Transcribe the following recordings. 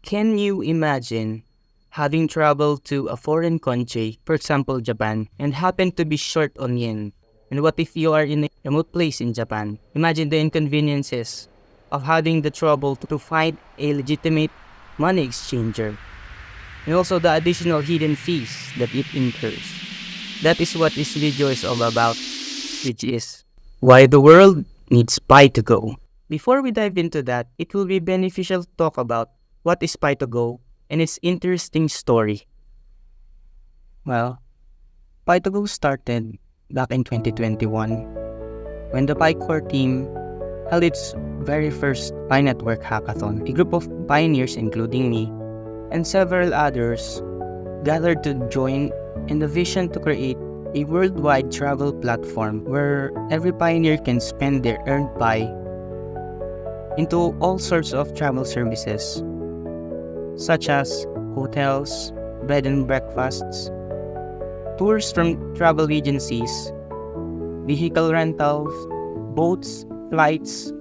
Can you imagine having traveled to a foreign country, for example Japan, and happen to be short on yen? And what if you are in a remote place in Japan? Imagine the inconveniences of having the trouble to find a legitimate money exchanger, and also the additional hidden fees that it incurs. That is what this video is all about, which is why the world needs Pitogo. Before we dive into that, it will be beneficial to talk about what is Pitogo and its interesting story. Well, Pitogo started back in 2021 when the PyCore team held its very first Pi Network hackathon. A group of pioneers, including me, and several others gathered to join in the vision to create a worldwide travel platform where every pioneer can spend their earned Pi into all sorts of travel services, such as hotels, bed and breakfasts, tours from travel agencies, vehicle rentals, boats, flights,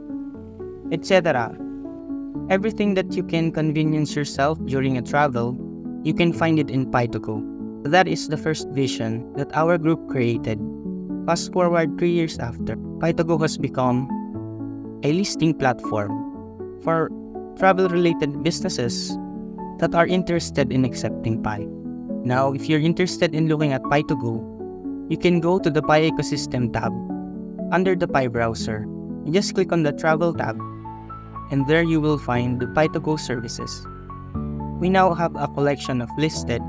etc. Everything that you can convenience yourself during a travel, you can find it in Pitogo. That is the first vision that our group created. Fast forward 3 years after, Pitogo has become a listing platform for travel-related businesses that are interested in accepting Pi. Now, if you're interested in looking at Pitogo, you can go to the Pi ecosystem tab under the Pi browser and just click on the travel tab, and there you will find the Pitogo services. We now have a collection of listed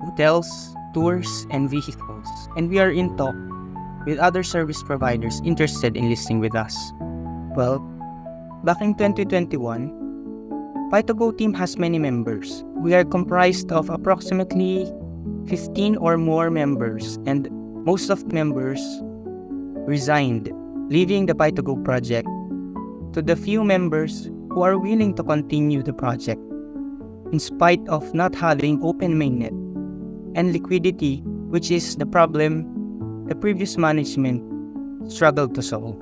hotels, tours, and vehicles, and we are in talk with other service providers interested in listing with us. Well, back in 2021, Pitogo team has many members. We are comprised of approximately 15 or more members, and most of the members resigned, leaving the Pitogo project to the few members who are willing to continue the project in spite of not having open mainnet and liquidity, which is the problem the previous management struggled to solve.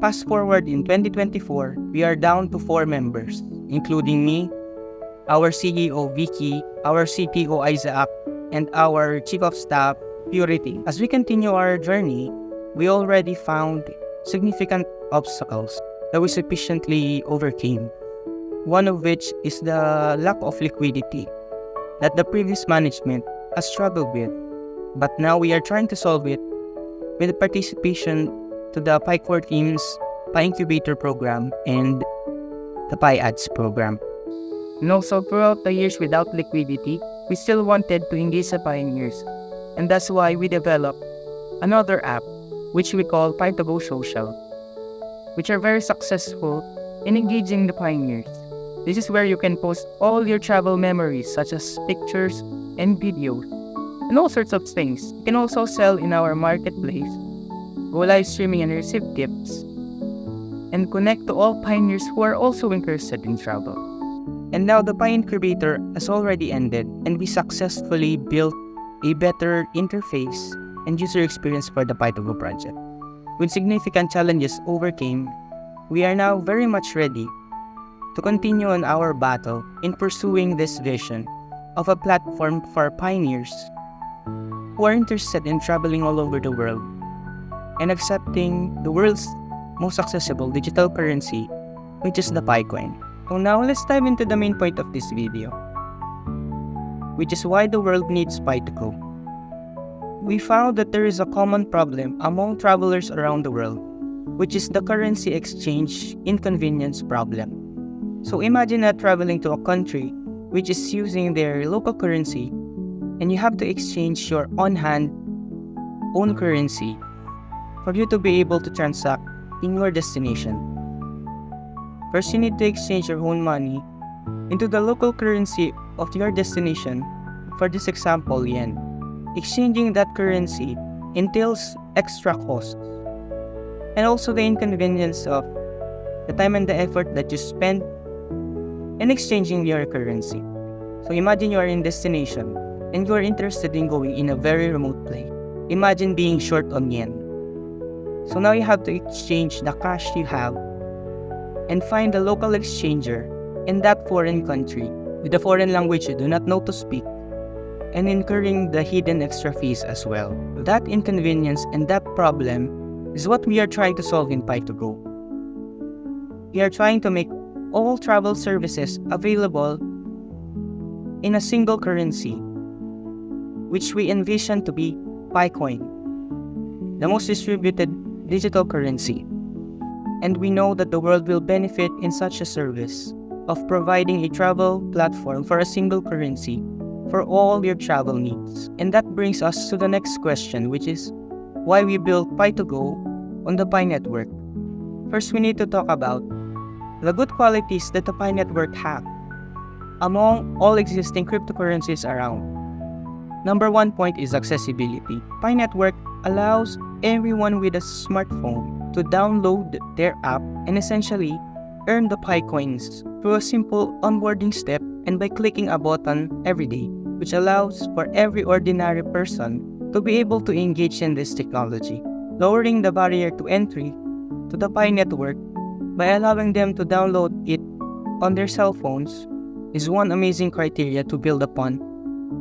Fast forward in 2024, we are down to 4 members, including me, our CEO Vicky, our CTO Isaac, and our Chief of Staff Purity. As we continue our journey, we already found significant obstacles that we sufficiently overcame. One of which is the lack of liquidity that the previous management has struggled with. But now we are trying to solve it with the participation to the PyCore team's Pi Incubator program and the Pi Ads program. And also, throughout the years without liquidity, we still wanted to engage the pioneers, and that's why we developed another app which we call Pitogo Social, which are very successful in engaging the pioneers. This is where you can post all your travel memories, such as pictures and videos, and all sorts of things. You can also sell in our marketplace, go live streaming and receive tips, and connect to all pioneers who are also interested in travel. And now the Pi Incubator has already ended, and we successfully built a better interface and user experience for the Pitogo project. With significant challenges overcame, we are now very much ready to continue on our battle in pursuing this vision of a platform for pioneers who are interested in traveling all over the world and accepting the world's most accessible digital currency, which is the Picoin. So now let's dive into the main point of this video, which is why the world needs Pitogo. We found that there is a common problem among travelers around the world, which is the currency exchange inconvenience problem. So imagine that traveling to a country which is using their local currency, and you have to exchange your on-hand own currency for you to be able to transact in your destination. First, you need to exchange your own money into the local currency of your destination. For this example, yen. Exchanging that currency entails extra costs and also the inconvenience of the time and the effort that you spend in exchanging your currency. So imagine you are in destination and you are interested in going in a very remote place. Imagine being short on yen. So now you have to exchange the cash you have and find a local exchanger in that foreign country with a foreign language you do not know to speak, and incurring the hidden extra fees as well. That inconvenience and that problem is what we are trying to solve in Pitogo. We are trying to make all travel services available in a single currency, which we envision to be Picoin, the most distributed digital currency. And we know that the world will benefit in such a service of providing a travel platform for a single currency for all your travel needs. And that brings us to the next question, which is why we built Pitogo on the Pi network. First, we need to talk about the good qualities that the Pi network have among all existing cryptocurrencies around. Number one point is accessibility. Pi network allows everyone with a smartphone to download their app and essentially earn the Pi coins through a simple onboarding step and by clicking a button every day, which allows for every ordinary person to be able to engage in this technology, lowering the barrier to entry to the Pi network by allowing them to download it on their cell phones is one amazing criteria to build upon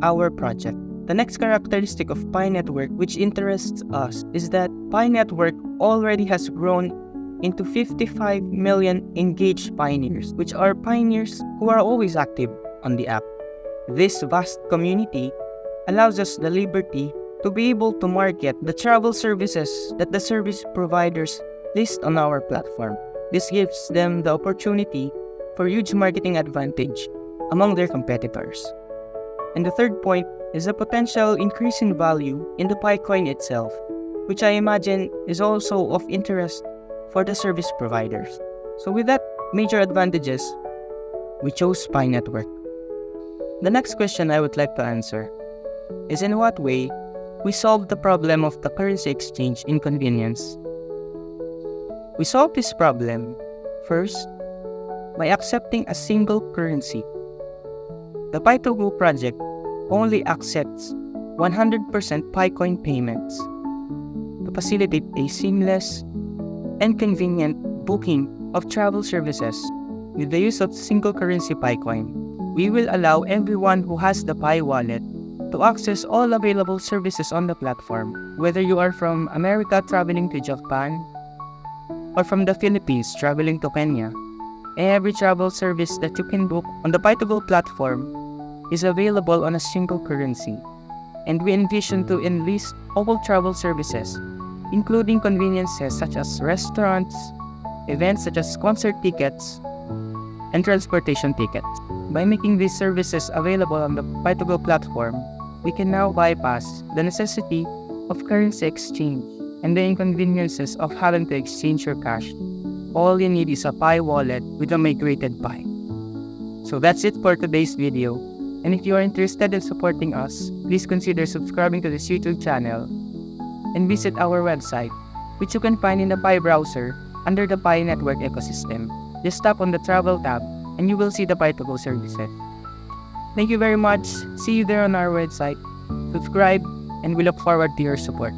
our project. The next characteristic of Pi network which interests us is that Pi network already has grown into 55 million engaged pioneers, which are pioneers who are always active on the app. This vast community allows us the liberty to be able to market the travel services that the service providers list on our platform. This gives them the opportunity for huge marketing advantage among their competitors. And the third point is a potential increase in value in the Picoin itself, which I imagine is also of interest for the service providers. So with that major advantages, we chose Pi network. The next question I would like to answer is in what way we solve the problem of the currency exchange inconvenience. We solve this problem first by accepting a single currency. The Pitogo project only accepts 100% Picoin payments to facilitate a seamless and convenient booking of travel services with the use of single currency Picoin. We will allow everyone who has the Pi wallet to access all available services on the platform, whether you are from America traveling to Japan or from the Philippines traveling to Kenya. Every travel service that you can book on the Pitogo platform is available on a single currency, and we envision to enlist all travel services, including conveniences such as restaurants, events such as concert tickets, and transportation tickets. By making these services available on the Pitogo platform, we can now bypass the necessity of currency exchange and the inconveniences of having to exchange your cash. All you need is a Pi wallet with a migrated Pi. So that's it for today's video. And if you are interested in supporting us, please consider subscribing to this YouTube channel and visit our website, which you can find in the Pi browser under the Pi network ecosystem. Just tap on the Travel tab and you will see the Pitogo services. Thank you very much. See you there on our website. Subscribe and we look forward to your support.